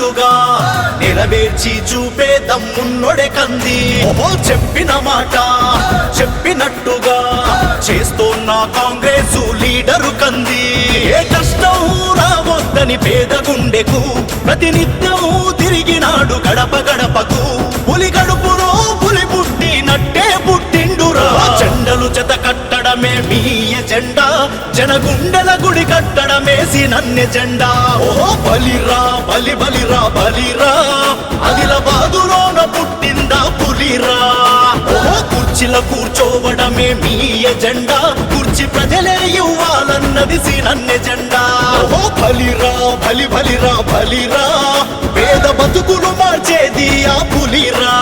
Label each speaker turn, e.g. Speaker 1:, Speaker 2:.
Speaker 1: చెప్పినట్టుగా నెరవేర్చి చూపే దమ్మున్నొడే కంది. ఓహో చెప్పిన మాట చెప్పినట్టుగా చేస్తోన్న కాంగ్రెసు లీడరు కంది. ఏ కష్టం రావద్దని పేద గుండెకు ప్రతినిత్యం తిరిగినాడు గడప గడపకు. పులి గడుపులో పులి పుట్టినట్టే పుట్టిండురా. చెండలు చెత కట్టడమే మీ ఎజెండా, జనగుండెల గుడి కట్టడమేసి నన్నె జెండా. ఓ బలిరా బలి బలిరా బలిరా, ఆదిలాబాదులోన పుట్టిందా పులిరా. ఓ కుర్చీల కూర్చోవడమే మీ ఎజెండా, కుర్చీ ప్రజలే ఇవ్వాలన్నది నన్నె జెండా. ఓ బలిరా బలి బలిరా బలిరా, పేద బతుకులు మార్చేది ఆ పులిరా.